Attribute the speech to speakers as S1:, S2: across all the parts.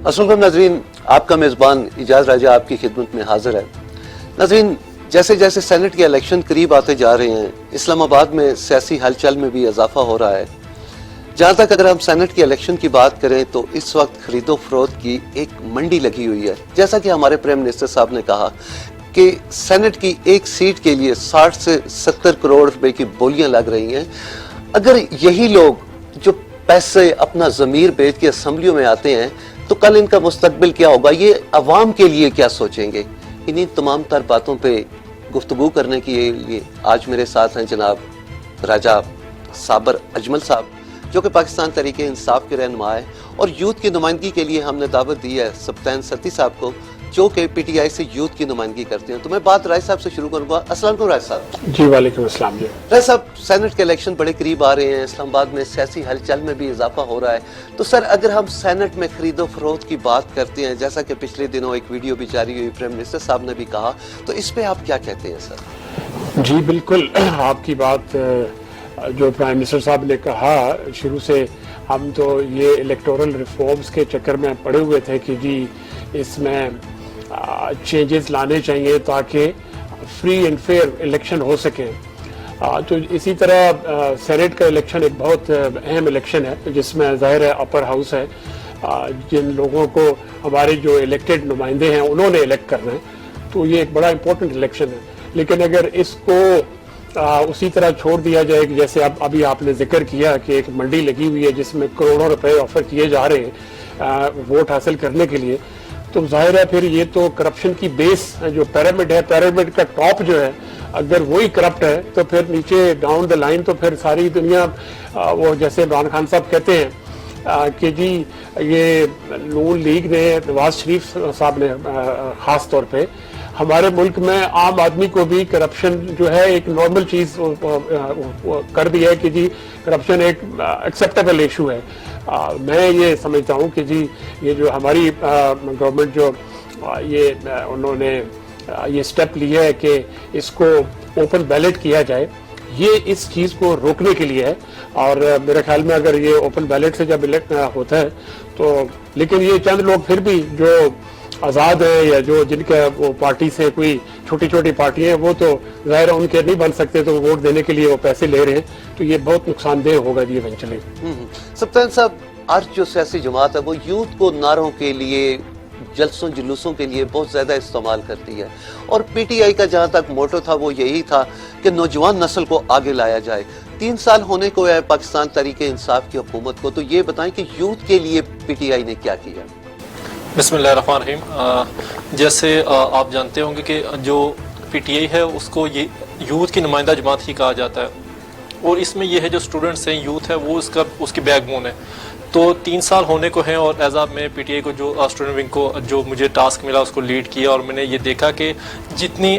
S1: अस्सलाम वालेकुम नाज़रीन, आपका मेज़बान इजाज़ राजा आपकी खिदमत में हाजिर है। नाज़रीन, जैसे जैसे सेनेट के इलेक्शन करीब आते जा रहे हैं, इस्लामाबाद में सियासी हलचल में भी इजाफा हो रहा है। जहाँ तक अगर हम सेनेट के इलेक्शन की बात करें तो इस वक्त खरीदो फरोख्त की एक मंडी लगी हुई है। जैसा कि हमारे प्राइम मिनिस्टर साहब ने कहा कि सेनेट की एक सीट के लिए 60 से 70 करोड़ रुपए की बोलियां लग रही हैं। अगर यही लोग जो पैसे अपना ज़मीर बेच के असम्बलियों में आते हैं तो कल इनका मुस्तकबिल क्या होगा, ये अवाम के लिए क्या सोचेंगे। इन्हीं तमाम तर बातों पे गुफ्तगू करने के लिए आज मेरे साथ हैं जनाब राजा साबर अजमल साहब, जो कि पाकिस्तान तहरीक इंसाफ के रहनुमा है, और यूथ की नुमाइंदगी के लिए हमने दावत दी है सब्तैन सती साहब को, जो कि पीटीआई से यूथ की नुमाइंदगी करते हैं। तो मैं बात राय साहब से शुरू करूंगा। अस्सलाम वालेकुम राय साहब।
S2: जी वालेकुम अस्सलाम। जी
S1: राय साहब, सेनेट के इलेक्शन बड़े करीब आ रहे हैं, इस्लामाबाद में सियासी हलचल में भी इजाफा हो रहा है। तो सर, अगर हम सेनेट में खरीदो फरोख्त की बात करते हैं, जैसा कि पिछले दिनों एक वीडियो भी जारी हुई, प्राइम मिनिस्टर साहब ने भी कहा, तो इस पे आप क्या कहते हैं सर?
S2: जी बिल्कुल, आपकी बात जो प्राइम मिनिस्टर साहब ने कहा, शुरू से हम तो ये इलेक्टोरल रिफॉर्म्स के चक्कर में पड़े हुए थे कि जी इसमें चेंजेस लाने चाहिए ताकि फ्री एंड फेयर इलेक्शन हो सके। तो इसी तरह सेनेट का इलेक्शन एक बहुत अहम इलेक्शन है जिसमें ज़ाहिर है अपर हाउस है, जिन लोगों को हमारे जो इलेक्टेड नुमाइंदे हैं उन्होंने इलेक्ट करना है, तो ये एक बड़ा इंपॉर्टेंट इलेक्शन है। लेकिन अगर इसको उसी तरह छोड़ दिया जाए कि जैसे अब अभी आपने जिक्र किया कि एक मंडी लगी हुई है जिसमें करोड़ों रुपए ऑफर किए जा रहे हैं वोट हासिल करने के लिए, तो जाहिर है फिर ये तो करप्शन की बेस जो पिरामिड है, पिरामिड का टॉप जो है अगर वही करप्ट है तो फिर नीचे डाउन द लाइन तो फिर सारी दुनिया वो जैसे इमरान खान साहब कहते हैं कि जी ये नून लीग ने, नवाज शरीफ साहब ने खास तौर पे हमारे मुल्क में आम आदमी को भी करप्शन जो है एक नॉर्मल चीज़ कर दी है कि जी करप्शन एक एक्सेप्टेबल इशू है। मैं ये समझता हूँ कि जी ये जो हमारी गवर्नमेंट जो ये उन्होंने ये स्टेप लिया है कि इसको ओपन बैलेट किया जाए, ये इस चीज़ को रोकने के लिए है। और मेरे ख्याल में अगर ये ओपन बैलेट से जब इलेक्ट होता है तो, लेकिन ये चंद लोग फिर भी जो आज़ाद है या जो जिनका वो पार्टी से कोई छोटी छोटी पार्टियां हैं वो तो ज़ाहिर उनके नहीं बन सकते, तो वोट देने के लिए वो पैसे ले रहे हैं, तो ये बहुत नुकसानदेह होगा जी इवेंचुअली।
S1: सब्तैन साहब, आज जो सियासी जमात है वो यूथ को नारों के लिए, जलसों जुलूसों के लिए बहुत ज़्यादा इस्तेमाल करती है, और पीटीआई का जहाँ तक मोटो था वो यही था कि नौजवान नस्ल को आगे लाया जाए। 3 साल होने को है पाकिस्तान तहरीक इंसाफ की हुकूमत को, तो ये बताएं कि यूथ के लिए पीटीआई ने क्या किया।
S3: बिस्मिल्लाहिर्रहमानिर्रहीम। जैसे आप जानते होंगे कि जो पीटीआई है उसको ये यूथ की नुमाइंदा जमात ही कहा जाता है, और इसमें ये है जो स्टूडेंट्स हैं, यूथ है, वो उसकी बैकबोन है। तो 3 साल होने को हैं और एज आ मैं पीटीआई को जो स्टूडेंट विंग को जो मुझे टास्क मिला उसको लीड किया, और मैंने ये देखा कि जितनी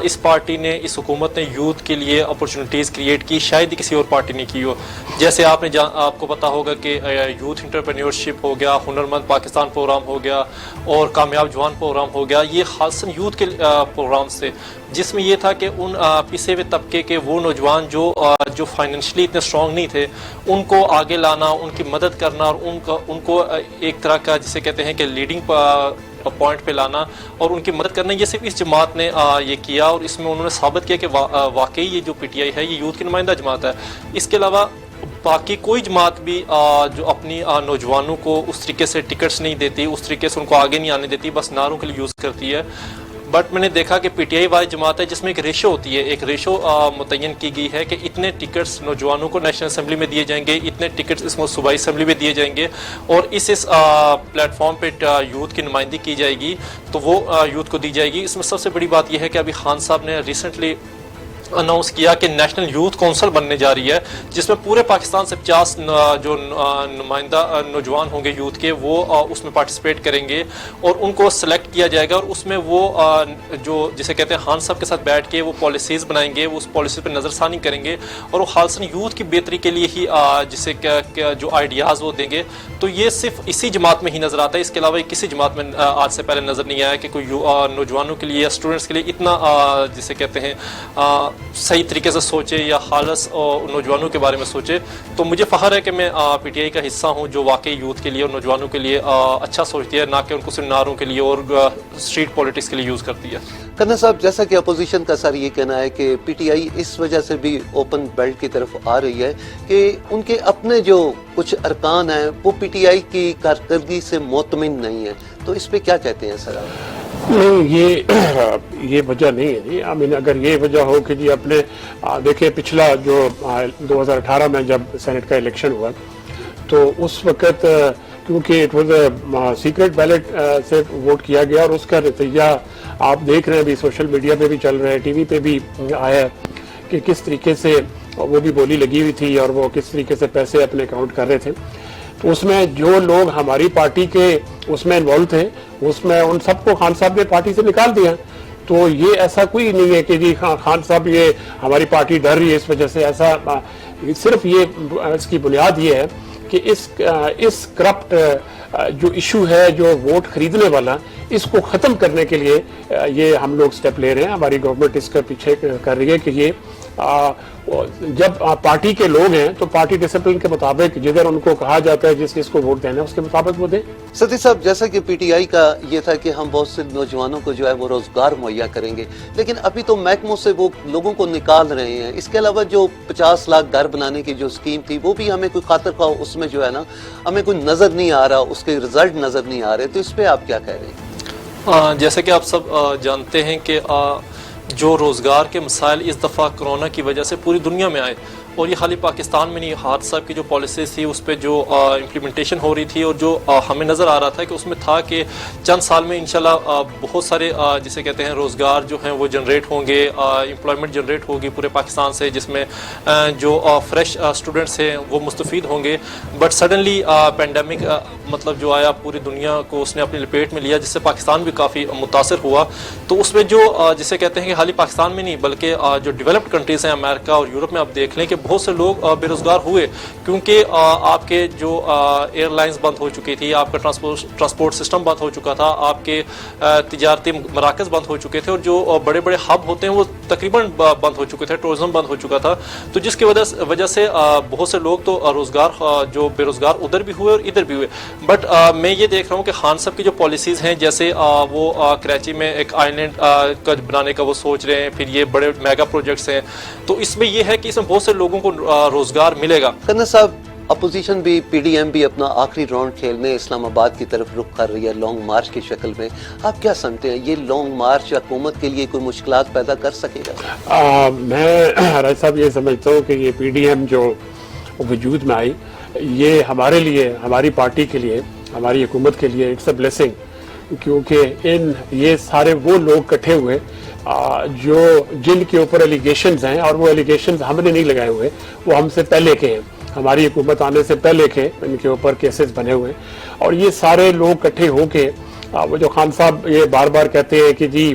S3: इस पार्टी ने, इस हुकूमत ने यूथ के लिए अपॉर्चुनिटीज़ क्रिएट की शायद किसी और पार्टी ने की हो। जैसे आपको पता होगा कि यूथ इंटरप्रेन्योरशिप हो गया, हुनरमंद पाकिस्तान प्रोग्राम हो गया, और कामयाब जवान प्रोग्राम हो गया, ये खासन यूथ के प्रोग्राम से, जिसमें ये था कि उन पिसे हुए तबके के वो नौजवान जो फाइनेंशियली इतने स्ट्रॉन्ग नहीं थे उनको आगे लाना, उनकी मदद करना, और उनको एक तरह का जिसे कहते हैं कि लीडिंग पॉइंट पे लाना और उनकी मदद करना, ये सिर्फ इस जमात ने ये किया, और इसमें उन्होंने साबित किया कि वाकई ये जो पीटीआई है ये यूथ की नुमाइंदा जमात है। इसके अलावा बाकी कोई जमात भी जो अपनी नौजवानों को उस तरीके से टिकट्स नहीं देती, उस तरीके से उनको आगे नहीं आने देती, बस नारों के लिए यूज़ करती है। बट मैंने देखा कि पीटीआई वाली जमात है जिसमें एक रेशो होती है, एक रेशो मुतय्यन की गई है कि इतने टिकट्स नौजवानों को नेशनल असेंबली में दिए जाएंगे, इतने टिकट्स इसमें सूबाई असेंबली में दिए जाएंगे, और इस प्लेटफॉर्म पे यूथ की नुमाइंदगी की जाएगी, तो वो यूथ को दी जाएगी। इसमें सबसे बड़ी बात यह है कि अभी खान साहब ने रिसेंटली अनाउंस किया कि नेशनल यूथ काउंसिल बनने जा रही है, जिसमें पूरे पाकिस्तान से 50 जो नुमाइंदा नौजवान होंगे यूथ के, वो उसमें पार्टिसिपेट करेंगे और उनको सेलेक्ट किया जाएगा, और उसमें वो जो जिसे कहते हैं खान साहब के साथ बैठ के वो पॉलिसीज़ बनाएंगे, वो उस पॉलिसी पर नज़रसानी करेंगे, और वो खालसन यूथ की बेहतरी के लिए ही जिसे जो आइडियाज़ वो देंगे। तो ये सिर्फ इसी जमात में ही नज़र आता है, इसके अलावा किसी जमात में आज से पहले नज़र नहीं आया कि कोई नौजवानों के लिए या स्टूडेंट्स के लिए इतना जिसे कहते हैं सही तरीके से सोचे या खालस नौजवानों के बारे में सोचे। तो मुझे फ़ख्र है कि मैं पीटीआई का हिस्सा हूँ जो वाकई यूथ के लिए और नौजवानों के लिए अच्छा सोचती है, ना कि उनको सिर्फ नारों के लिए और स्ट्रीट पॉलिटिक्स के लिए यूज़ करती है।
S1: करना साहब, जैसा कि अपोजिशन का सर ये कहना है कि पीटीआई इस वजह से भी ओपन बेल्ट की तरफ आ रही है कि उनके अपने जो कुछ अरकान हैं वो पीटीआई की कारकर्दगी से मुतमिन नहीं है, तो इस पे क्या कहते हैं सर आप?
S2: नहीं, ये वजह नहीं है जी। आई मीन अगर ये वजह हो कि जी अपने देखिए पिछला जो 2018 में जब सेनेट का इलेक्शन हुआ तो उस वक्त क्योंकि इट वाज सीक्रेट बैलेट से वोट किया गया और उसका नतीजा आप देख रहे हैं, भी सोशल मीडिया पे भी चल रहा है, टीवी पे भी आया है कि किस तरीके से वो भी बोली लगी हुई थी और वो किस तरीके से पैसे अपने अकाउंट कर रहे थे। तो उसमें जो लोग हमारी पार्टी के उसमें इन्वॉल्व थे उसमें उन सबको खान साहब ने पार्टी से निकाल दिया। तो ये ऐसा कोई नहीं है कि जी खान साहब ये हमारी पार्टी डर रही है इस वजह से, ऐसा सिर्फ ये इसकी बुनियाद ये है कि इस करप्ट जो इशू है, जो वोट खरीदने वाला, इसको ख़त्म करने के लिए ये हम लोग स्टेप ले रहे हैं। हमारी गवर्नमेंट इसके पीछे कर रही है कि ये जब पार्टी के लोग हैं तो पार्टी डिसिप्लिन के मुताबिक जिधर उनको कहा जाता है जिस जिसको वोट देना है उसके मुताबिक वो दें।
S1: सती साहब, जैसा कि पीटीआई का ये था कि हम बहुत से नौजवानों को जो है वो रोजगार मुहैया करेंगे, लेकिन अभी तो महकमों से वो लोगों को निकाल रहे हैं। इसके अलावा जो 50 लाख घर बनाने की जो स्कीम थी वो भी हमें कोई खातर खा उसमें जो है ना हमें कोई नजर नहीं आ रहा, उसके रिजल्ट नजर नहीं आ रहे, तो इस पे आप क्या कह रहे हैं?
S3: जैसे कि आप सब जानते हैं कि जो रोज़गार के मसाइल इस दफ़ा कोरोना की वजह से पूरी दुनिया में आए, और ये खाली पाकिस्तान में नहीं, हाथ साहब की जो पॉलिसीज़ थी उस पर जो इम्प्लीमेंटेशन हो रही थी और जो हमें नज़र आ रहा था कि उसमें था कि चंद साल में इंशाल्लाह बहुत सारे जिसे कहते हैं रोज़गार जो हैं वो जनरेट होंगे, एम्प्लॉयमेंट जनरेट होगी पूरे पाकिस्तान से, जिसमें जो फ्रेश स्टूडेंट्स हैं वो मुस्तफ़ीद होंगे। बट सडनली पेंडेमिक मतलब जो आया पूरी दुनिया को उसने अपनी लपेट में लिया, जिससे पाकिस्तान भी काफ़ी मुतासर हुआ। तो उसमें जो जिसे कहते हैं कि खाली पाकिस्तान में नहीं बल्कि जो डेवलप्ड कंट्रीज़ हैं अमेरिका और यूरोप में आप देख लें कि बहुत से लोग बेरोजगार हुए, क्योंकि आपके जो एयरलाइंस बंद हो चुकी थी, आपका ट्रांसपोर्ट सिस्टम बंद हो चुका था, आपके तिजारती मराकज़ बंद हो चुके थे और जो बड़े बड़े हब होते हैं वो तकरीबन बंद हो चुके थे, टूरिज्म बंद हो चुका था। तो जिसकी वजह से बहुत से लोग तो रोज़गार जो बेरोज़गार उधर भी हुए और इधर भी हुए। बट मैं ये देख रहा हूँ कि खान साहब की जो पॉलिसीज़ हैं, जैसे वो कराची में एक आइलैंड का बनाने का वो सोच रहे हैं, फिर ये बड़े मेगा प्रोजेक्ट्स हैं, तो इसमें ये है कि इसमें बहुत से लोगों को रोजगार मिलेगा।
S1: करना साहब, अपोजिशन भी पीडीएम भी अपना आखिरी राउंड खेलने इस्लामाबाद की तरफ रुख कर रही है लॉन्ग मार्च की शक्ल में। आप क्या समझते हैं, ये लॉन्ग मार्च हुकूमत के लिए कोई मुश्किलात पैदा कर सकेगा?
S2: मैं राज साहब ये समझता हूँ कि ये पीडीएम जो वजूद में आई, ये हमारे लिए, हमारी पार्टी के लिए, हमारी हुकूमत के लिए इट्स अ ब्लेसिंग, क्योंकि ये सारे वो लोग इकट्ठे हुए जो जिनके ऊपर एलिगेशंस हैं, और वो एलिगेशंस हमने नहीं लगाए हुए, वो हमसे पहले के हैं, हमारी हुकूमत आने से पहले के इनके ऊपर केसेस बने हुए। और ये सारे लोग इकट्ठे होके वो जो खान साहब ये बार बार कहते हैं कि जी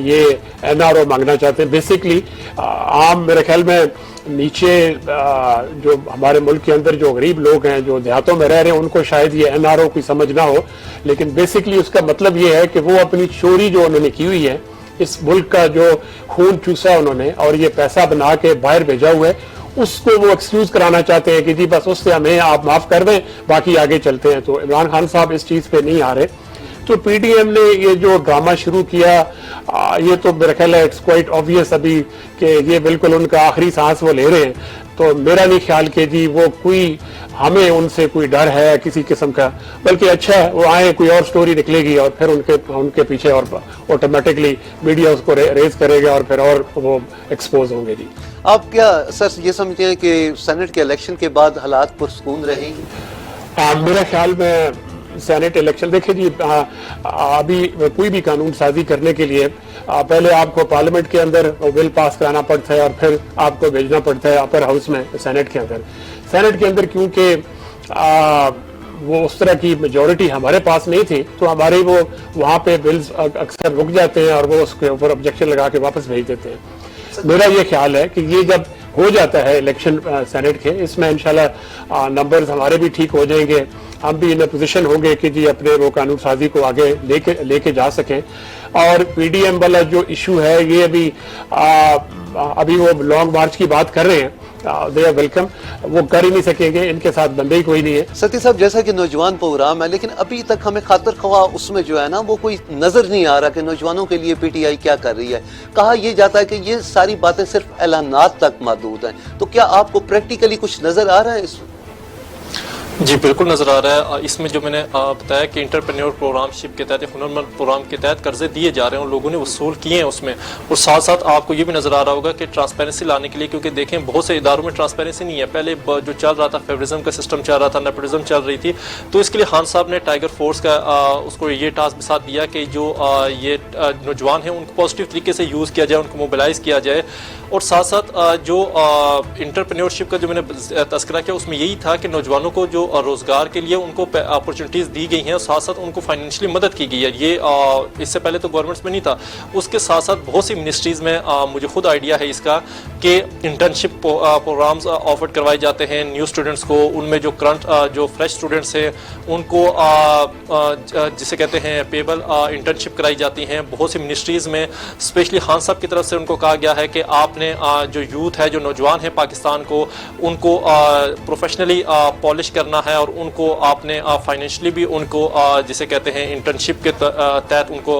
S2: ये एनआरओ मांगना चाहते हैं, बेसिकली आम मेरे ख्याल में नीचे जो हमारे मुल्क के अंदर जो गरीब लोग हैं जो देहातों में रह रहे हैं उनको शायद ये एनआरओ कोई समझ ना हो, लेकिन बेसिकली उसका मतलब ये है कि वो अपनी चोरी जो उन्होंने की हुई है, इस मुल्क का जो खून चूसा उन्होंने और ये पैसा बना के बाहर भेजा हुआ है, उसको वो एक्सक्यूज कराना चाहते हैं कि जी बस उससे हमें आप माफ कर दें, बाकी आगे चलते हैं। तो इमरान खान साहब इस चीज़ पे नहीं आ रहे। तो पीटीएम ने ये जो ड्रामा शुरू किया, ये तो मेरा ख्याल है इट्स क्वाइट ऑब्वियस अभी कि ये बिल्कुल उनका आखिरी सांस वो ले रहे हैं। तो मेरा नहीं ख्याल कि जी वो कोई हमें उनसे कोई डर है किसी किस्म का, बल्कि अच्छा है वो आए, कोई और स्टोरी निकलेगी और फिर उनके पीछे और ऑटोमेटिकली मीडिया उसको रेज करेगा और फिर और वो एक्सपोज होंगे। जी
S1: आप क्या सर ये समझते हैं कि सेनेट के इलेक्शन के बाद हालात पुरसकून रहेंगे?
S2: मेरा ख्याल में सेनेट इलेक्शन, देखिए जी अभी कोई भी कानून साजी करने के लिए पहले आपको पार्लियामेंट के अंदर बिल पास कराना पड़ता है और फिर आपको भेजना पड़ता है अपर हाउस में सेनेट के अंदर। सेनेट के अंदर क्योंकि वो उस तरह की मेजॉरिटी हमारे पास नहीं थी, तो हमारे वो वहाँ पे बिल्स अक्सर रुक जाते हैं और वो उसके ऊपर ऑब्जेक्शन लगा के वापस भेज देते हैं। मेरा ये ख्याल है कि ये जब हो जाता है इलेक्शन सेनेट के, इसमें इंशाल्लाह नंबर्स हमारे भी ठीक हो जाएंगे हम भी इन पोजीशन होंगे कि जी अपने वो कानून साजी को आगे लेके जा सकें। और पीडीएम वाला जो इशू है ये अभी वो लॉन्ग मार्च की बात कर रहे हैं, दे आर वेलकम, वो कर ही नहीं सकेंगे, इनके साथ बंदे ही कोई नहीं है।
S1: सती साहब, जैसा कि नौजवान प्रोग्राम है, लेकिन अभी तक हमें खातर ख्वाह उसमें जो है ना वो कोई नजर नहीं आ रहा कि नौजवानों के लिए पीटीआई क्या कर रही है। कहा यह जाता है कि ये सारी बातें सिर्फ ऐलानात तक महदूद हैं, तो क्या आपको प्रैक्टिकली कुछ नजर आ रहा है इसमें?
S3: जी बिल्कुल नज़र आ रहा है। इसमें जो मैंने बताया कि इंटरप्रेन्योर प्रोग्रामशिप के तहत, हुनरमंद प्रोग्राम के तहत कर्जे दिए जा रहे हैं और लोगों ने वसूल किए हैं उसमें। और साथ साथ आपको ये भी नज़र आ रहा होगा कि ट्रांसपेरेंसी लाने के लिए, क्योंकि देखें बहुत से इदारों में ट्रांसपेरेंसी नहीं है। पहले जो चल रहा था फेवरिज्म का सिस्टम चल रहा था, नेपोटिज्म चल रही थी, तो इसके लिए खान साहब ने टाइगर फोर्स का उसको ये टास्क भी साथ दिया कि जो ये नौजवान हैं उनको पॉजिटिव तरीके से यूज़ किया जाए, उनको मोबिलाइज किया जाए। और साथ साथ जो इंटरप्रेन्योरशिप का जो मैंने तस्करा किया उसमें यही था कि नौजवानों को जो रोज़गार के लिए उनको अपॉर्चुनिटीज़ दी गई हैं और साथ साथ उनको फाइनेंशियली मदद की गई है। ये इससे पहले तो गवर्नमेंट्स में नहीं था। उसके साथ साथ बहुत सी मिनिस्ट्रीज़ में मुझे खुद आइडिया है इसका कि इंटर्नशिप प्रोग्राम्स ऑफर करवाए जाते हैं न्यू स्टूडेंट्स को। उनमें जो करंट जो फ्रेश स्टूडेंट्स हैं उनको जिसे कहते हैं पेबल इंटर्नशिप कराई जाती हैं। बहुत सी मिनिस्ट्रीज़ में स्पेशली खान साहब की तरफ से उनको कहा गया है कि आपने जो यूथ है, जो नौजवान है पाकिस्तान को, उनको प्रोफेशनली पॉलिश करना है और उनको आपने फाइनेंशियली भी उनको जिसे कहते हैं इंटर्नशिप के तहत उनको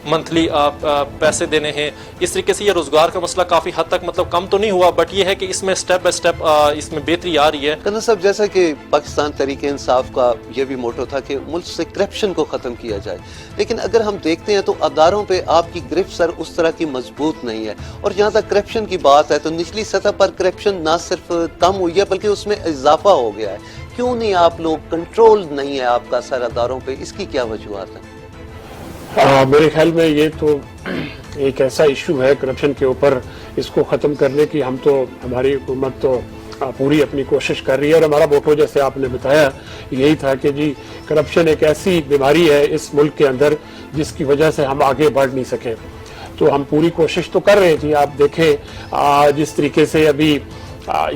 S3: मंथली पैसे देने हैं। इस तरीके से ये रोज़गार का मसला काफ़ी हद तक मतलब कम तो नहीं हुआ, बट ये है कि इसमें स्टेप बाय स्टेप इसमें बेहतरी आ रही है।
S1: कन्ना साहब, जैसा कि पाकिस्तान तहरीक इंसाफ का ये भी मोटो था कि मुल्क से करप्शन को ख़त्म किया जाए, लेकिन अगर हम देखते हैं तो अदारों पे आपकी गिरफ्त सर उस तरह की मजबूत नहीं है। और जहाँ तक करप्शन की बात है तो निचली सतह पर करप्शन ना सिर्फ कम हुई है बल्कि उसमें इजाफा हो गया है। क्यों नहीं आप लोग, कंट्रोल नहीं है आपका सर अदारों पे, इसकी क्या वजूहत है?
S2: मेरे ख्याल में ये तो एक ऐसा इशू है करप्शन के ऊपर, इसको ख़त्म करने की हमारी हुकूमत तो पूरी अपनी कोशिश कर रही है। और हमारा मोटो जैसे आपने बताया यही था कि जी करप्शन एक ऐसी बीमारी है इस मुल्क के अंदर जिसकी वजह से हम आगे बढ़ नहीं सके। तो हम पूरी कोशिश तो कर रहे थे। आप देखें जिस तरीके से अभी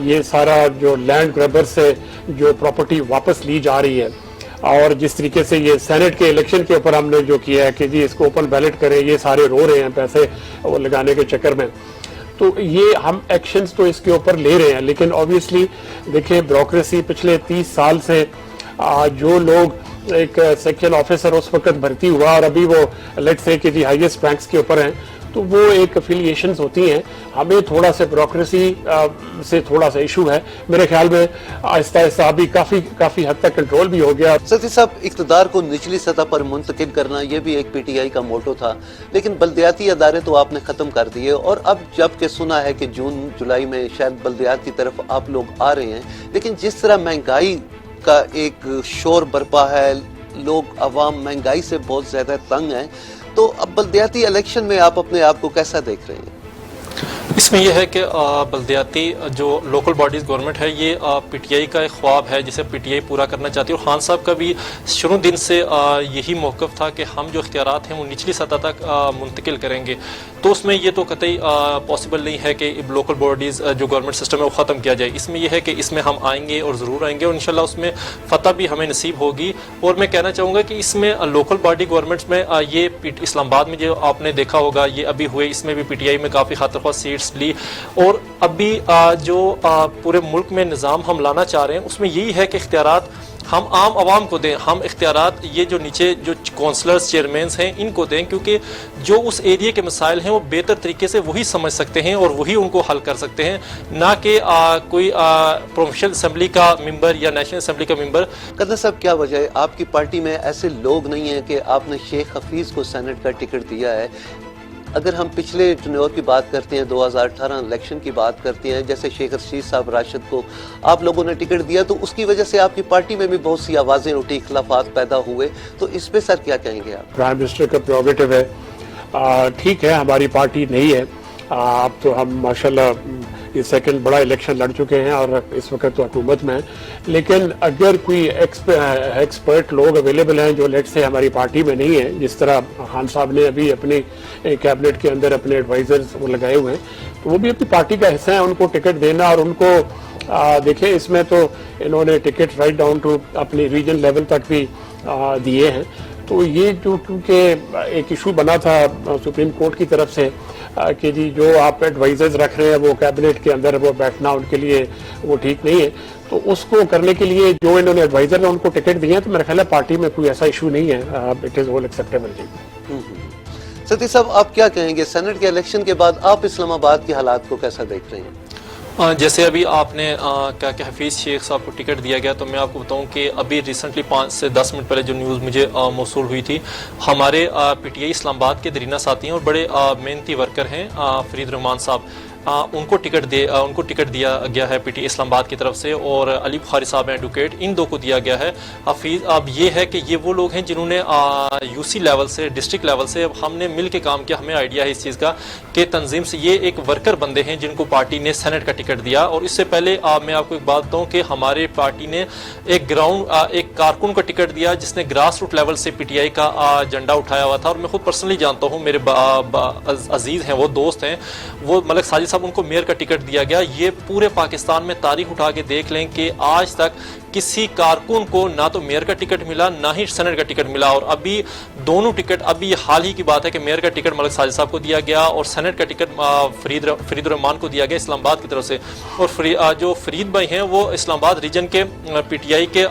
S2: ये सारा जो लैंड ग्रैबर से जो प्रॉपर्टी वापस ली जा रही है और जिस तरीके से ये सेनेट के इलेक्शन के ऊपर हमने जो किया है कि जी इसको ओपन बैलेट करें, ये सारे रो रहे हैं पैसे वो लगाने के चक्कर में, तो ये हम एक्शंस तो इसके ऊपर ले रहे हैं। लेकिन ऑब्वियसली देखिए ब्यूरोक्रेसी पिछले 30 साल से जो लोग एक सेक्शन ऑफिसर उस वक्त भर्ती हुआ और अभी वो लेट्स से कि जी हाईएस्ट रैंक्स के ऊपर हैं, तो वो एक एफिलिएशंस होती हैं। हमें थोड़ा सा ब्यूरोक्रेसी से थोड़ा सा इशू है। मेरे ख्याल में आहिस्ता आहिस्ता अभी काफ़ी हद तक कंट्रोल भी हो गया।
S1: सती साहब, इक़्तिदार को निचली सतह पर मुंतकिल करना ये भी एक पीटीआई का मोटो था, लेकिन बल्दियाती अदारे तो आपने ख़त्म कर दिए। और अब जबकि सुना है कि जून जुलाई में शायद बल्दियात की तरफ आप लोग आ रहे हैं, लेकिन जिस तरह महंगाई का एक शोर बरपा है, लोग अवाम महंगाई से बहुत ज़्यादा तंग हैं, तो अब बल्दियाती इलेक्शन में आप अपने आप को कैसा देख रहे हैं?
S3: इसमें यह है कि बल्दियाती जो लोकल बॉडीज़ गवर्नमेंट है ये पीटीआई का एक ख्वाब है जिसे पीटीआई पूरा करना चाहती है। और खान साहब का भी शुरू दिन से यही मौक़िफ़ था कि हम जो इख्तियारात हैं वो निचली सतह तक मुंतकिल करेंगे। तो उसमें ये तो कतई पॉसिबल नहीं है कि लोकल बॉडीज़ जो गवर्नमेंट सिस्टम है वो ख़त्म किया जाए। इसमें यह है कि इसमें हम आएंगे और ज़रूर आएंगे और इंशाल्लाह उसमें फ़तह भी हमें नसीब होगी। और मैं कहना चाहूँगा कि इसमें लोकल बॉडी गवर्नमेंट्स में ये इस्लामाबाद में जो आपने देखा होगा ये अभी हुए, इसमें भी पीटीआई में काफ़ी खातरख्वाह सीट्स ली। और अभी जो पूरे मुल्क में निज़ाम हम लाना चाह रहे हैं उसमें यही है कि इख्तियारात हम आम आवाम को दें, हम इख्तियारात ये जो नीचे जो काउंसलर्स चेयरमैन्स हैं इनको दें, क्योंकि जो उस एरिया के मसाइल हैं वो बेहतर तरीके से वही समझ सकते हैं और वही उनको हल कर सकते हैं, ना कि कोई प्रोविंशियल असम्बली का मेंबर या नेशनल असम्बली का मेंबर।
S1: कदर साहब, क्या वजह है आपकी पार्टी में ऐसे लोग नहीं हैं कि आपने शेख हफीज़ को सेनेट का टिकट दिया है? अगर हम पिछले टेन्योर की बात करते हैं, 2018 इलेक्शन की बात करते हैं, जैसे शेख रशीद साहब राशिद को आप लोगों ने टिकट दिया तो उसकी वजह से आपकी पार्टी में भी बहुत सी आवाज़ें उठी, इख्लाफात पैदा हुए, तो इस पे सर क्या कहेंगे आप?
S2: प्राइम मिनिस्टर का प्रोगेटिव है, ठीक है, हमारी पार्टी नहीं है। अब तो हम माशाल्लाह ये सेकंड बड़ा इलेक्शन लड़ चुके हैं और इस वक्त तो हुकूमत में हैं, लेकिन अगर कोई एक्सपर्ट लोग अवेलेबल हैं जो लेट से हमारी पार्टी में नहीं है, जिस तरह खान साहब ने अभी अपनी कैबिनेट के अंदर अपने एडवाइजर्स वो लगाए हुए हैं, तो वो भी अपनी पार्टी का हिस्सा है, उनको टिकट देना और उनको دیکھیں اس میں تو انہوں نے ٹکٹ رائٹ ڈاؤن ٹو اپنی ریجن لیول تک بھی دیے ہیں. تو یہ جو کیونکہ ایک ایشو بنا تھا سپریم کورٹ کی طرف سے کہ جی جو آپ ایڈوائزرز رکھ رہے ہیں وہ کیبنٹ کے اندر وہ بیٹھنا ان کے لیے وہ ٹھیک نہیں ہے, تو اس کو کرنے کے لیے جو انہوں نے ایڈوائزر نے ان کو ٹکٹ دیے ہیں, تو میرا خیال ہے پارٹی میں کوئی ایسا ایشو نہیں ہے, اٹ از آل ایکسیپٹیبل. جی
S1: ستی صاحب آپ کیا کہیں گے, سینٹ کے الیکشن کے بعد آپ اسلام آباد کے حالات کو کیسا دیکھ رہے ہیں؟
S3: جیسے ابھی آپ نے کہا کہ حفیظ شیخ صاحب کو ٹکٹ دیا گیا, تو میں آپ کو بتاؤں کہ ابھی ریسنٹلی 5 سے 10 منٹ پہلے جو نیوز مجھے موصول ہوئی تھی, ہمارے پی ٹی آئی اسلام آباد کے درینہ ساتھی ہیں اور بڑے محنتی ورکر ہیں فرید الرحمان صاحب, ان کو ٹکٹ دیا گیا ہے پی ٹی اسلام آباد کی طرف سے, اور علی بخاری صاحب ہیں ایڈوکیٹ, ان دو کو دیا گیا ہے. حفیظ اب یہ ہے کہ یہ وہ لوگ ہیں جنہوں نے یو سی لیول سے, ڈسٹرکٹ لیول سے ہم نے مل کے کام کیا, ہمیں آئیڈیا ہے اس چیز کا کہ تنظیم سے یہ ایک ورکر بندے ہیں جن کو پارٹی نے سینٹ کا ٹکٹ دیا. اور اس سے پہلے میں آپ کو ایک بات بتاؤں کہ ہمارے پارٹی نے ایک کارکن کا ٹکٹ دیا جس نے گراس روٹ لیول سے پی ٹی آئی کا جھنڈا اٹھایا ہوا تھا, اور میں خود پرسنلی جانتا ہوں, میرے عزیز ہیں, وہ دوست ہیں, وہ ملک ساجد صاحب, ان کو میئر کا ٹکٹ دیا گیا. یہ پورے پاکستان میں تاریخ اٹھا کے دیکھ لیں کہ آج تک کسی کارکن کو نہ تو میئر کا ٹکٹ ملا نہ ہی سینٹ کا ٹکٹ ملا. اور ابھی دونوں ٹکٹ, ابھی یہ حال ہی کی بات ہے کہ میئر کا ٹکٹ ملک ساجد صاحب کو دیا گیا اور سینٹ کا ٹکٹ فرید الرحمان کو دیا گیا اسلام آباد کی طرف سے. اور جو فرید بھائی ہیں وہ اسلام آباد ریجن کے پی ٹی آئی کے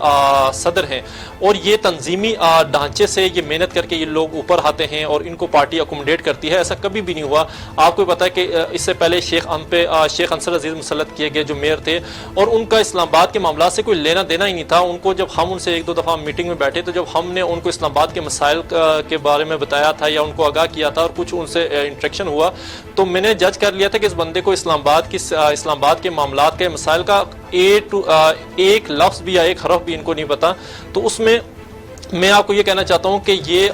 S3: صدر ہیں, اور یہ تنظیمی ڈھانچے سے یہ محنت کر کے یہ لوگ اوپر آتے ہیں اور ان کو پارٹی اکوموڈیٹ کرتی ہے. ایسا کبھی بھی نہیں ہوا. آپ کو پتا ہے کہ اس سے پہلے شیخ انصر عزیز مسلط کیے گئے جو میئر تھے, اور ان کا اسلام آباد کے معاملات سے کوئی لینا دینا ہی نہیں تھا. ان کو جب ہم ان سے 1-2 دفعہ میٹنگ میں بیٹھے, تو جب ہم نے ان کو اسلام آباد کے مسائل کے بارے میں بتایا تھا یا ان کو آگاہ کیا تھا اور کچھ ان سے انٹریکشن ہوا, تو میں نے جج کر لیا تھا کہ اس بندے کو اسلام آباد کے معاملات کے مسائل کا ایک لفظ بھی یا ایک حرف بھی ان کو نہیں پتا. تو اس میں آپ کو یہ کہنا چاہتا ہوں کہ یہ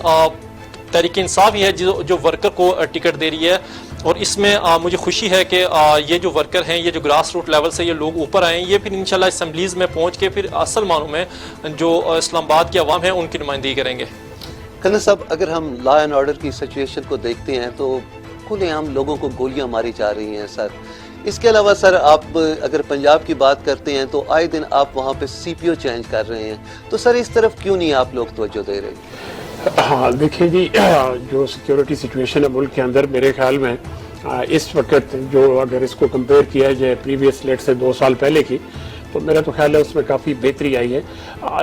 S3: تحریک انصاف ہی ہے جو ورکر کو ٹکٹ دے رہی ہے. اور اس میں مجھے خوشی ہے کہ یہ جو ورکر ہیں, یہ جو گراس روٹ لیول سے یہ لوگ اوپر آئے ہیں, یہ پھر انشاءاللہ اسمبلیز میں پہنچ کے پھر اصل معنوں میں جو اسلام آباد کی عوام ہیں ان کی نمائندگی کریں گے.
S1: کنر صاحب, اگر ہم لا اینڈ آرڈر کی سچویشن کو دیکھتے ہیں تو کھلے عام لوگوں کو گولیاں ماری جا رہی ہیں سر. اس کے علاوہ سر آپ اگر پنجاب کی بات کرتے ہیں تو آئے دن آپ وہاں پہ سی پی او چینج کر رہے ہیں, تو سر اس طرف کیوں نہیں آپ لوگ توجہ دے رہے؟
S2: ہاں دیکھیں جی, جو سیکیورٹی سچویشن ہے ملک کے اندر, میرے خیال میں اس وقت جو اگر اس کو کمپیئر کیا جائے پریویس لیٹ سے 2 سال پہلے کی, تو میرا تو خیال ہے اس میں کافی بہتری آئی ہے.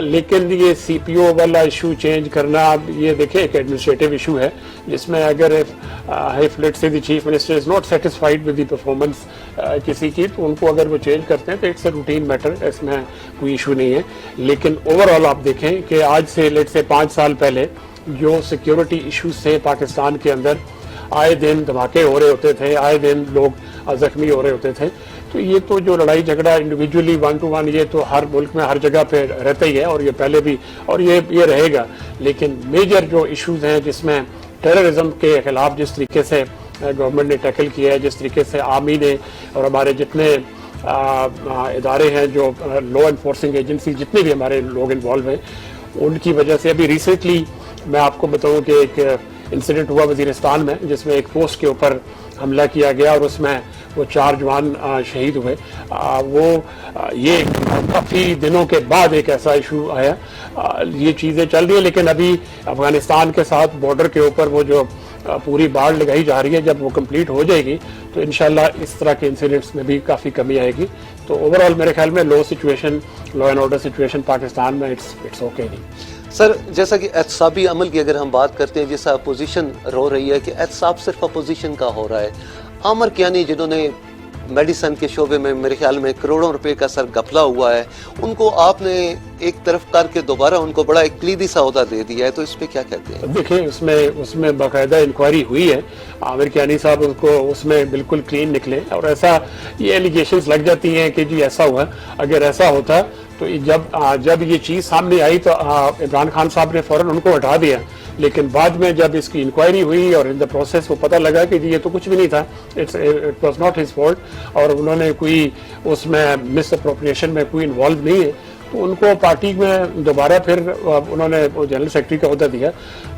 S2: لیکن یہ سی پی او والا ایشو چینج کرنا, یہ دیکھیں ایک ایڈمنسٹریٹو ایشو ہے جس میں اگر لیٹ سے the chief minister is not satisfied with the performance کسی کی, تو ان کو اگر وہ چینج کرتے ہیں تو اٹس اے روٹین میٹر, اس میں کوئی ایشو نہیں ہے. لیکن اوور آل آپ دیکھیں کہ آج سے لیٹ سے 5 سال پہلے جو سیکیورٹی ایشوز سے پاکستان کے اندر آئے دن دھماکے ہو رہے ہوتے تھے, آئے دن لوگ زخمی ہو رہے ہوتے تھے, تو یہ تو جو لڑائی جھگڑا انڈیویجولی 1 to 1 یہ تو ہر ملک میں ہر جگہ پہ رہتا ہی ہے, اور یہ پہلے بھی اور یہ رہے گا. لیکن میجر جو ایشوز ہیں جس میں ٹیررزم کے خلاف جس طریقے سے گورنمنٹ نے ٹیکل کیا ہے, جس طریقے سے آرمی نے اور ہمارے جتنے ادارے ہیں جو لا انفورسنگ ایجنسی جتنے بھی ہمارے لوگ انوالو ہیں, ان کی وجہ سے ابھی ریسنٹلی میں آپ کو بتاؤں کہ ایک انسیڈنٹ ہوا وزیرستان میں جس میں ایک پوسٹ کے اوپر حملہ کیا گیا اور اس میں وہ 4 جوان شہید ہوئے. یہ کافی دنوں کے بعد ایک ایسا ایشو آیا. یہ چیزیں چل رہی ہیں, لیکن ابھی افغانستان کے ساتھ بارڈر کے اوپر وہ جو پوری باڑ لگائی جا رہی ہے, جب وہ کمپلیٹ ہو جائے گی تو انشاءاللہ اس طرح کے انسیڈنٹس میں بھی کافی کمی آئے گی. تو اوور آل میرے خیال میں law and order situation Pakistan میں اٹس اوکے.
S1: سر جیسا کہ احتسابی عمل کی اگر ہم بات کرتے ہیں, جیسا اپوزیشن رو رہی ہے کہ احتساب صرف اپوزیشن کا ہو رہا ہے, عامر کیانی جنہوں نے میڈیسن کے شعبے میں میرے خیال میں کروڑوں روپے کا سر گھپلا ہوا ہے, ان کو آپ نے ایک طرف کر کے دوبارہ ان کو بڑا ایک کلیدی سا عہدہ دے دیا ہے, تو اس پہ کیا کہتے ہیں؟
S2: دیکھیں اس میں باقاعدہ انکوائری ہوئی ہے. عامر کیانی صاحب کو اس میں بالکل کلین نکلے, اور ایسا یہ ایلیگیشنز لگ جاتی ہیں کہ جی ایسا ہوا. اگر ایسا ہوتا تو جب یہ چیز سامنے آئی تو عمران خان صاحب نے فوراً ان کو ہٹا دیا, لیکن بعد میں جب اس کی انکوائری ہوئی اور ان دا پروسیس کو پتہ لگا کہ یہ تو کچھ بھی نہیں تھا, it was not his fault, اور انہوں نے کوئی اس میں مس اپروپریشن میں کوئی انوالو نہیں ہے, تو ان کو پارٹی میں دوبارہ پھر انہوں نے جنرل سیکرٹری کا عہدہ دیا.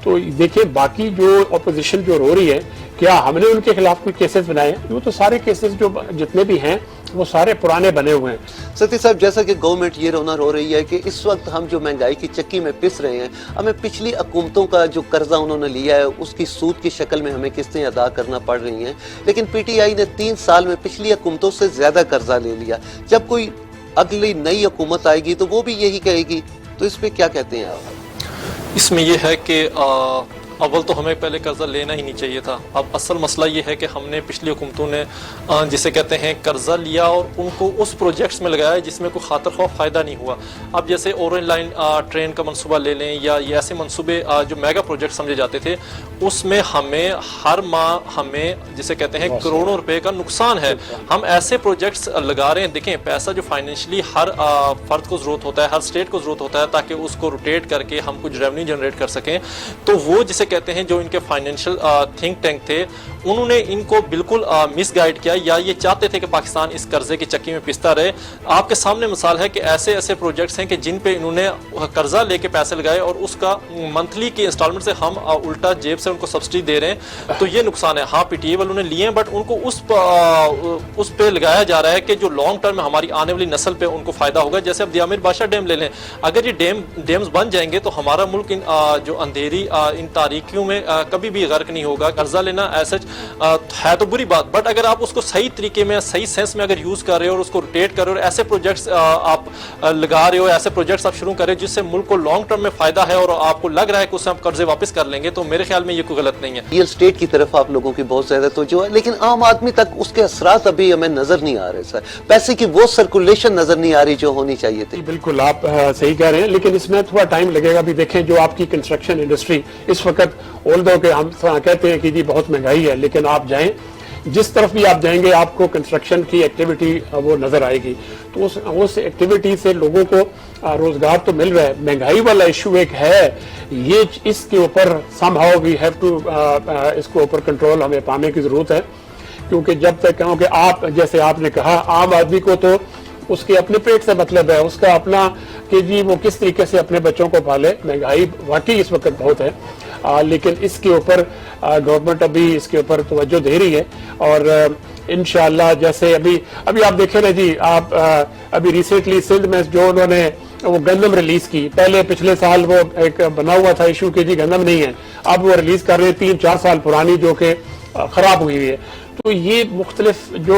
S2: تو دیکھیں باقی جو اپوزیشن جو رو رہی ہے, کیا ہم نے ان کے خلاف کوئی کیسز بنائے ہیں؟ وہ تو سارے کیسز جو جتنے بھی ہیں वो सारे पुराने बने हुए हैं।
S1: सती साहब, जैसा कि गवर्नमेंट ये रोना रो रही है कि इस वक्त हम जो महंगाई की चक्की में पिस रहे हैं, हमें पिछली हुकूमतों का जो कर्जा उन्होंने लिया है उसकी सूद की शक्ल में हमें किस्तें अदा करना पड़ रही हैं, लेकिन पीटीआई ने 3 साल में पिछली हुकूमतों से ज्यादा कर्जा ले लिया। जब कोई अगली नई हुकूमत आएगी तो वो भी यही कहेगी, तो इस पे क्या कहते हैं आप?
S3: इसमें यह है कि अव्वल तो हमें पहले कर्जा लेना ही नहीं चाहिए था। अब असल मसला ये है कि हमने पिछली हुकूमतों ने जिसे कहते हैं कर्जा लिया और उनको उस प्रोजेक्ट्स में लगाया जिसमें कोई खातर खौफ फ़ायदा नहीं हुआ। अब जैसे ऑरेंज लाइन ट्रेन का मंसूबा ले लें या ये ऐसे मंसूबे जो मेगा प्रोजेक्ट समझे जाते थे, उसमें हमें हर माह हमें जिसे कहते हैं करोड़ों रुपए का नुकसान है। हम ऐसे प्रोजेक्ट्स लगा रहे हैं, देखें पैसा जो फाइनेंशियली हर फर्द को ज़रूरत होता है, हर स्टेट को ज़रूरत होता है ताकि उसको रोटेट करके हम कुछ रेवेन्यू जनरेट कर सकें, तो वो जिसे कहते हैं जो इनके फाइनेंशियल थिंक टैंक थे उन्होंने इनको बिल्कुल मिसगाइड किया, या ये चाहते थे कि पाकिस्तान इस कर्जे की चक्की में पिसता रहे। आपके सामने मिसाल है कि ऐसे ऐसे प्रोजेक्ट्स हैं कि जिन पे इन्होंने कर्जा लेके पैसे लगाए और उसका मंथली की इंस्टॉलमेंट से हम उल्टा जेब से उनको सब्सिडी दे रहे हैं, तो ये नुकसान है। हाँ, पीटीए वालों ने लिए हैं, बट उनको उस पे लगाया जा रहा है कि जो लॉन्ग टर्म में हमारी आने वाली नस्ल पे उनको फायदा होगा। जैसे अब दियामिर बादशाह डैम ले लें, अगर ये डैम्स बन जाएंगे तो हमारा मुल्क इन जो अंधेरी इन तारीकियों में कभी भी गर्क नहीं होगा। कर्जा लेना ऐसा है तो बुरी बात, बट अगर आप उसको सही तरीके में सही सेंस में अगर यूज कर रहे हो और उसको रोटेट कर रहे हो और ऐसे प्रोजेक्ट्स आप लगा रहे हो, ऐसे प्रोजेक्ट्स आप शुरू कर रहे हो जिससे मुल्क को लॉन्ग टर्म में फायदा है और आपको लग रहा है कि उससे आप कर्जे वापस कर लेंगे, तो मेरे ख्याल में ये कोई गलत नहीं है।
S1: रियल स्टेट की तरफ आप लोगों की बहुत ज्यादा तवज्जो है, लेकिन आम आदमी तक उसके असरात अभी हमें नजर नहीं आ रहे सर। पैसे की वो सर्कुलेशन नजर नहीं आ रही जो होनी चाहिए थी।
S2: बिल्कुल आप सही कह रहे हैं, लेकिन इसमें थोड़ा टाइम लगेगा। अभी देखें जो आपकी कंस्ट्रक्शन इंडस्ट्री इस वक्त, ऑल्दो कि हम कहते हैं कि जी बहुत महंगाई है, लेकिन आप जाएं जिस तरफ भी आप जाएंगे आपको कंस्ट्रक्शन की एक्टिविटी वो नजर आएगी। तो उस एक्टिविटी से लोगों को रोजगार तो मिल रहा है। महंगाई वाला इशू एक है, ये इसके ऊपर समहाउ वी हैव टू इसको ऊपर कंट्रोल हमें पाने की जरूरत है, क्योंकि जब तक क्योंकि आप जैसे आपने कहा आम आदमी को तो उसके अपने पेट से मतलब है, उसका अपना कि जी वो किस तरीके से अपने बच्चों को पाले। महंगाई वाकई इस वक्त बहुत है, लेकिन इसके ऊपर गवर्नमेंट अभी इसके ऊपर तवज्जो दे रही है और इंशाअल्लाह जैसे अभी आप देखें ना जी, आप अभी रिसेंटली सिंध में जो उन्होंने वो गंदम रिलीज की, पहले पिछले साल वो एक बना हुआ था इशू कि जी गंदम नहीं है, अब वो रिलीज कर रहे हैं 3-4 साल पुरानी जो कि खराब हुई है। तो ये मुख्तलिफ जो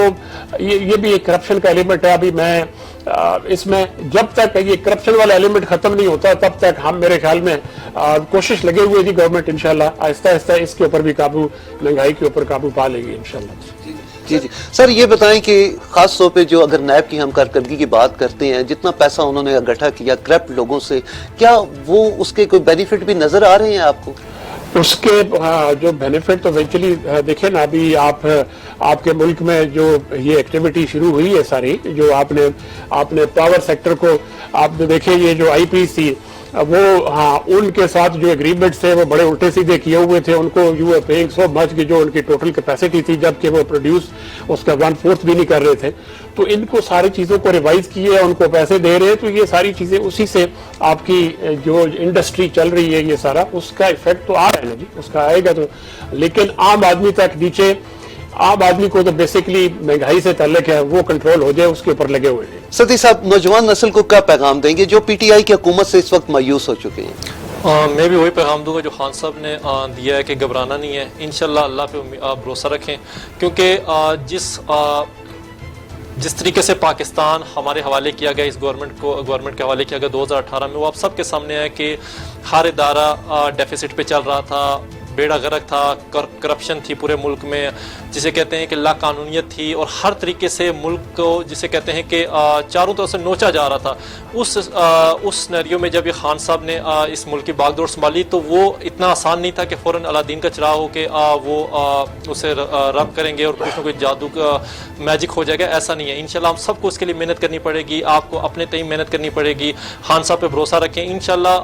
S2: ये भी एक करप्शन का एलिमेंट है। अभी मैं इसमें जब तक ये करप्शन वाला एलिमेंट खत्म नहीं होता तब तक हम मेरे ख्याल में कोशिश लगे हुए जी गवर्नमेंट इंशाल्लाह आहिस्ता आहिस्ता इसके ऊपर भी काबू, महंगाई के ऊपर काबू पा लेगी इंशाल्लाह।
S1: जी जी सर, ये बताएं कि खास तौर पे जो अगर नैब की हम कारकर्दगी की बात करते हैं, जितना पैसा उन्होंने इकट्ठा किया करप्ट लोगों से, क्या वो उसके कोई बेनिफिट भी नजर आ रहे हैं आपको?
S2: उसके जो बेनिफिट तो इवेंचुअली देखें ना, अभी आपके मुल्क में जो ये एक्टिविटी शुरू हुई है सारी, जो आपने पावर सेक्टर को आपने देखे, ये जो आईपीस थी वो उनके साथ जो एग्रीमेंट्स थे वो बड़े उल्टे सीधे किए हुए थे। उनको you are paying so much कि जो उनकी टोटल कैपेसिटी थी, जबकि वो प्रोड्यूस उसका 1/4 भी नहीं कर रहे थे। तो इनको सारी चीज़ों को रिवाइज किए, उनको पैसे दे रहे हैं, तो ये सारी चीज़ें उसी से आपकी जो इंडस्ट्री चल रही है ये सारा उसका इफेक्ट तो आ रहा है ना जी, उसका आएगा तो। लेकिन आम आदमी तक नीचे आम आदमी को तो बेसिकली महंगाई से ताल्लुक है, वो कंट्रोल हो जाए उसके ऊपर लगे हुए हैं।
S1: सती साहब, नौजवान नस्ल को क्या पैगाम देंगे जो पीटीआई की हुकूमत से इस वक्त मायूस हो चुके हैं?
S3: मैं भी वही पैगाम दूंगा जो खान साहब ने दिया है कि घबराना नहीं है, इंशाल्लाह अल्लाह पे भरोसा रखें, क्योंकि जिस तरीके से पाकिस्तान हमारे हवाले किया गया, इस गवर्नमेंट के हवाले किया गया 2018 में, वो आप सबके सामने है कि हर इदारा डेफिसिट पे चल रहा था, बेड़ा गर्क था, करप्शन थी पूरे मुल्क में, जिसे कहते हैं कि लाकानूनियत थी, और हर तरीके से मुल्क को जिसे कहते हैं कि चारों तरफ से नोचा जा रहा था। उस सिनेरियो में जब ये खान साहब ने इस मुल्क की बागडोर संभाली तो वो इतना आसान नहीं था कि फ़ौरन अलादीन का चिराग हो के वो उसे रब करेंगे और कुछ ना कुछ जादू का मैजिक हो जाएगा, ऐसा नहीं है। इंशाल्लाह हम सबको उसके लिए मेहनत करनी पड़ेगी, आपको अपने तय मेहनत करनी पड़ेगी, खान साहब पे भरोसा रखें। इंशाल्लाह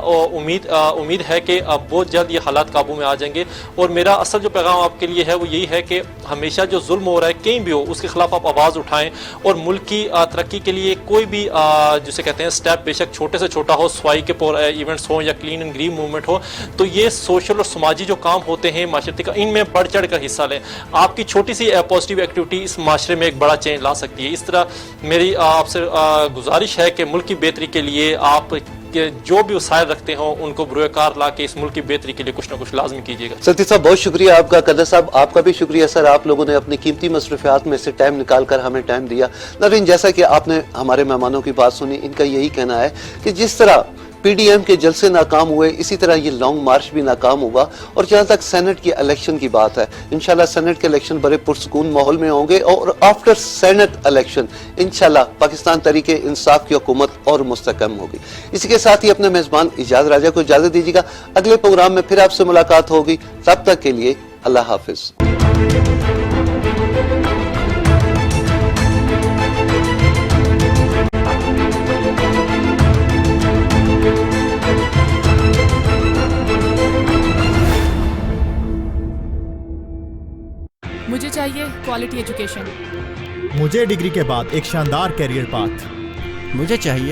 S3: उम्मीद है कि बहुत जल्द ये हालात काबू में आ जाएंगे। لیے. اور میرا اصل جو پیغام آپ کے لیے ہے وہ یہی ہے کہ ہمیشہ جو ظلم ہو رہا ہے کہیں بھی ہو اس کے خلاف آپ آواز اٹھائیں, اور ملک کی ترقی کے لیے کوئی بھی جسے کہتے ہیں اسٹیپ بے شک چھوٹے سے چھوٹا ہو, صفائی کے ایونٹس ہوں یا کلین اینڈ گرین موومنٹ ہو, تو یہ سوشل اور سماجی جو کام ہوتے ہیں معاشرتی کا, ان میں بڑھ چڑھ کر حصہ لیں. آپ کی چھوٹی سی پازیٹیو ایکٹیویٹی اس معاشرے میں ایک بڑا چینج لا سکتی ہے. اس طرح میری آپ سے گزارش ہے کہ ملک کی بہتری کے لیے آپ جو بھی وسائل رکھتے ہوں ان کو بروئے کار لا کے اس ملک کی بہتری کے لیے کچھ نہ کچھ لازمی کیجیے گا.
S1: ستی صاحب بہت شکریہ آپ کا. قدر صاحب آپ کا بھی شکریہ سر, آپ لوگوں نے اپنی قیمتی مصروفیات میں سے ٹائم نکال کر ہمیں ٹائم دیا. ناظرین جیسا کہ آپ نے ہمارے مہمانوں کی بات سنی, ان کا یہی کہنا ہے کہ جس طرح پی ڈی ایم کے جلسے ناکام ہوئے اسی طرح یہ لانگ مارچ بھی ناکام ہوگا. اور جہاں تک سینٹ کی الیکشن کی بات ہے, انشاءاللہ سینٹ کے الیکشن بڑے پرسکون ماحول میں ہوں گے, اور آفٹر سینٹ الیکشن انشاءاللہ پاکستان تحریک انصاف کی حکومت اور مستحکم ہوگی. اسی کے ساتھ ہی اپنے میزبان اجاز راجہ کو اجازت دیجیے گا. اگلے پروگرام میں پھر آپ سے ملاقات ہوگی. تب تک کے لیے اللہ حافظ.
S4: مجھے چاہیے کوالٹی ایجوکیشن.
S5: مجھے ڈگری کے بعد ایک شاندار کیریئر پاتھ.
S6: مجھے چاہیے